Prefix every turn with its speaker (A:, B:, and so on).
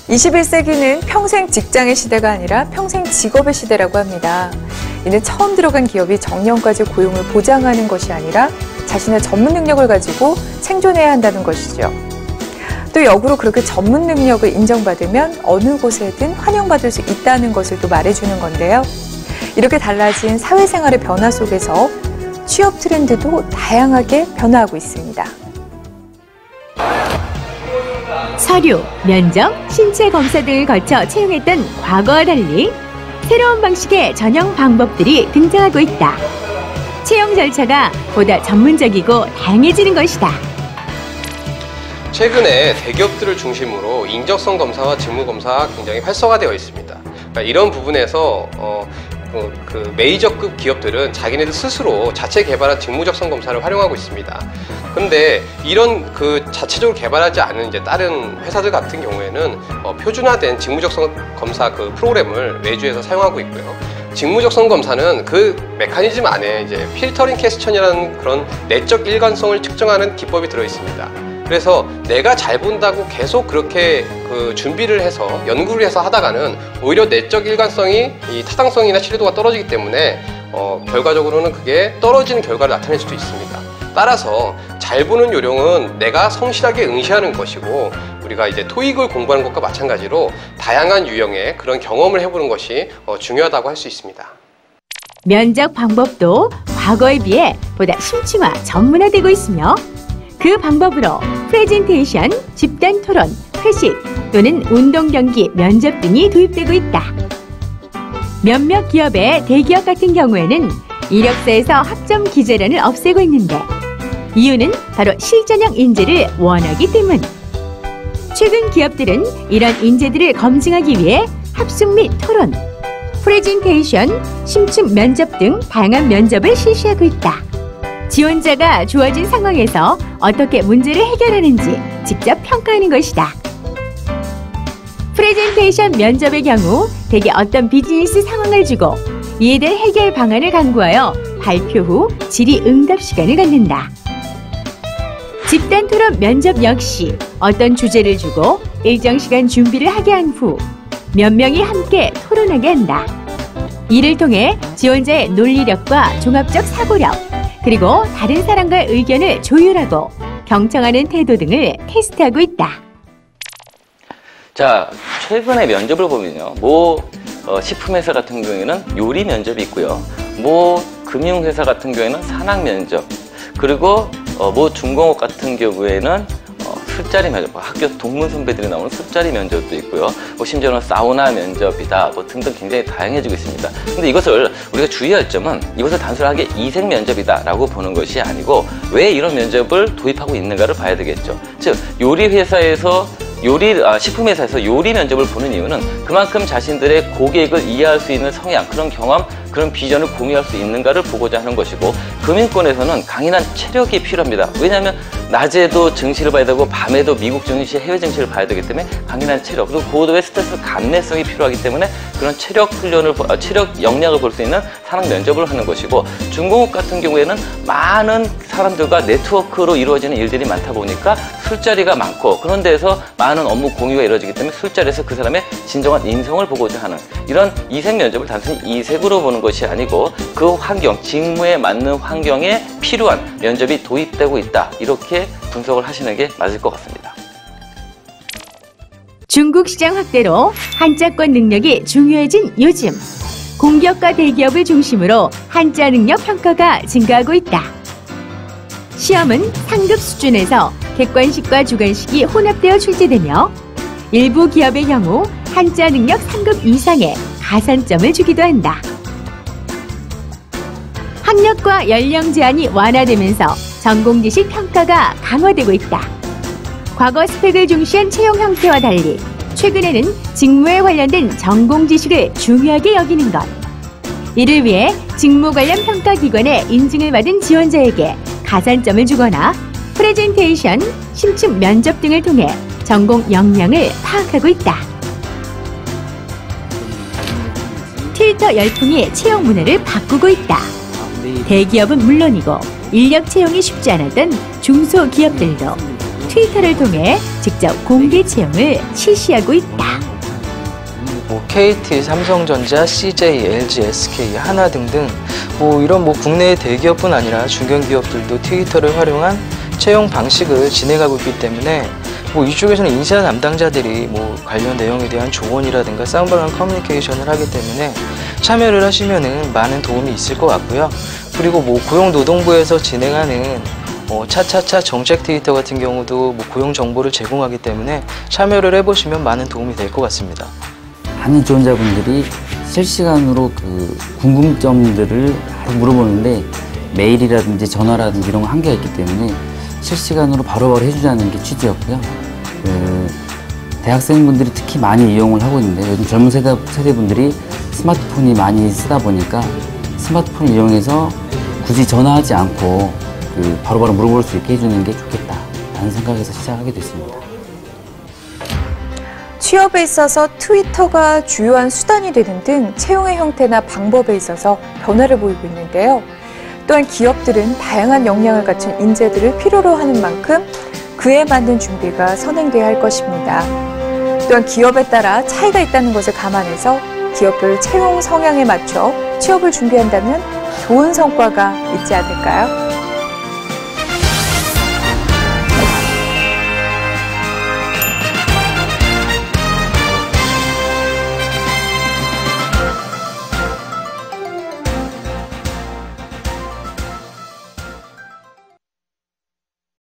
A: 21세기는 평생 직장의 시대가 아니라 평생 직업의 시대라고 합니다. 이는 처음 들어간 기업이 정년까지 고용을 보장하는 것이 아니라 자신의 전문 능력을 가지고 생존해야 한다는 것이죠. 또 역으로 그렇게 전문 능력을 인정받으면 어느 곳에든 환영받을 수 있다는 것을 또 말해주는 건데요. 이렇게 달라진 사회생활의 변화 속에서 취업 트렌드도 다양하게 변화하고 있습니다.
B: 서류, 면접, 신체 검사 등을 거쳐 채용했던 과거와 달리 새로운 방식의 전형 방법들이 등장하고 있다. 채용 절차가 보다 전문적이고 다양해지는 것이다.
C: 최근에 대기업들을 중심으로 인적성 검사와 직무 검사가 굉장히 활성화되어 있습니다. 그러니까 이런 부분에서 메이저급 기업들은 자기네들 스스로 자체 개발한 직무적성 검사를 활용하고 있습니다. 근데 이런 자체적으로 개발하지 않은 다른 회사들 같은 경우에는 표준화된 직무적성 검사 프로그램을 외주에서 사용하고 있고요. 직무적성 검사는 그 메커니즘 안에 필터링 퀘스천이라는 그런 내적 일관성을 측정하는 기법이 들어 있습니다. 그래서 내가 잘 본다고 계속 그렇게 준비를 해서 연구를 해서 하다가는 오히려 내적 일관성이 이 타당성이나 신뢰도가 떨어지기 때문에 결과적으로는 그게 떨어지는 결과를 나타낼 수도 있습니다. 따라서 잘 보는 요령은 내가 성실하게 응시하는 것이고, 우리가 토익을 공부하는 것과 마찬가지로 다양한 유형의 그런 경험을 해보는 것이 중요하다고 할 수 있습니다.
B: 면접 방법도 과거에 비해 보다 심층화, 전문화되고 있으며 그 방법으로 프레젠테이션, 집단 토론, 회식 또는 운동 경기, 면접 등이 도입되고 있다. 몇몇 기업의 대기업 같은 경우에는 이력서에서 학점 기재란을 없애고 있는데 이유는 바로 실전형 인재를 원하기 때문. 최근 기업들은 이런 인재들을 검증하기 위해 합숙 및 토론, 프레젠테이션, 심층 면접 등 다양한 면접을 실시하고 있다. 지원자가 주어진 상황에서 어떻게 문제를 해결하는지 직접 평가하는 것이다. 프레젠테이션 면접의 경우 대개 어떤 비즈니스 상황을 주고 이에 대한 해결 방안을 강구하여 발표 후 질의응답 시간을 갖는다. 집단 토론 면접 역시 어떤 주제를 주고 일정 시간 준비를 하게 한 후 몇 명이 함께 토론하게 한다. 이를 통해 지원자의 논리력과 종합적 사고력, 그리고 다른 사람과의 의견을 조율하고 경청하는 태도 등을 테스트하고 있다.
D: 자, 최근에 면접을 보면요. 식품회사 같은 경우에는 요리 면접이 있고요. 금융회사 같은 경우에는 산학 면접, 그리고 중공업 같은 경우에는 술자리 면접, 학교 동문 선배들이 나오는 술자리 면접도 있고요. 심지어는 사우나 면접이다, 등등 굉장히 다양해지고 있습니다. 근데 이것을 우리가 주의할 점은 이것을 단순하게 이색 면접이다라고 보는 것이 아니고 왜 이런 면접을 도입하고 있는가를 봐야 되겠죠. 즉, 식품회사에서 요리 면접을 보는 이유는 그만큼 자신들의 고객을 이해할 수 있는 성향, 그런 경험, 그런 비전을 공유할 수 있는가를 보고자 하는 것이고, 금융권에서는 강인한 체력이 필요합니다. 왜냐하면 낮에도 증시를 봐야 되고 밤에도 미국 증시, 해외 증시를 봐야 되기 때문에 강인한 체력, 그리고 고도의 스트레스 감내성이 필요하기 때문에 그런 체력 역량을 볼 수 있는 산학 면접을 하는 것이고, 중공업 같은 경우에는 많은 사람들과 네트워크로 이루어지는 일들이 많다 보니까 술자리가 많고 그런 데에서 많은 업무 공유가 이루어지기 때문에 술자리에서 그 사람의 진정한 인성을 보고자 하는 이런 이색 면접을 단순히 이색으로 보는 것이 아니고 그 환경, 직무에 맞는 환경에 필요한 면접이 도입되고 있다. 이렇게 분석을 하시는 게 맞을 것 같습니다.
B: 중국 시장 확대로 한자권 능력이 중요해진 요즘, 공기업과 대기업을 중심으로 한자 능력 평가가 증가하고 있다. 시험은 상급 수준에서 객관식과 주관식이 혼합되어 출제되며 일부 기업의 경우 한자 능력 3급 이상의 가산점을 주기도 한다. 학력과 연령 제한이 완화되면서 전공 지식 평가가 강화되고 있다. 과거 스펙을 중시한 채용 형태와 달리 최근에는 직무에 관련된 전공 지식을 중요하게 여기는 것. 이를 위해 직무 관련 평가 기관의 인증을 받은 지원자에게 가산점을 주거나 프레젠테이션, 심층 면접 등을 통해 전공 역량을 파악하고 있다. 틸터 열풍이 채용 문화를 바꾸고 있다. 대기업은 물론이고 인력 채용이 쉽지 않았던 중소기업들도 트위터를 통해 직접 공개 채용을 실시하고 있다.
E: KT, 삼성전자, CJ, LG, SK, 하나 등등 이런 국내 대기업뿐 아니라 중견기업들도 트위터를 활용한 채용 방식을 진행하고 있기 때문에 이쪽에서는 인사 담당자들이 관련 내용에 대한 조언이라든가 쌍방향 커뮤니케이션을 하기 때문에 참여를 하시면은 많은 도움이 있을 것 같고요. 그리고 고용노동부에서 진행하는 차차차 정책 트위터 같은 경우도 고용 정보를 제공하기 때문에 참여를 해보시면 많은 도움이 될 것 같습니다.
F: 많은 지원자분들이 실시간으로 궁금점들을 물어보는데 메일이라든지 전화라든지 이런 거 한계가 있기 때문에 실시간으로 바로바로 해주자는 게 취지였고요. 대학생분들이 특히 많이 이용을 하고 있는데 요즘 젊은 세대분들이 스마트폰이 많이 쓰다 보니까 스마트폰을 이용해서 굳이 전화하지 않고 바로바로 물어볼 수 있게 해주는 게 좋겠다라는 생각에서 시작하게 됐습니다.
A: 취업에 있어서 트위터가 주요한 수단이 되는 등 채용의 형태나 방법에 있어서 변화를 보이고 있는데요. 또한 기업들은 다양한 역량을 갖춘 인재들을 필요로 하는 만큼 그에 맞는 준비가 선행돼야 할 것입니다. 또한 기업에 따라 차이가 있다는 것을 감안해서 기업별 채용 성향에 맞춰 취업을 준비한다면 좋은 성과가 있지 않을까요?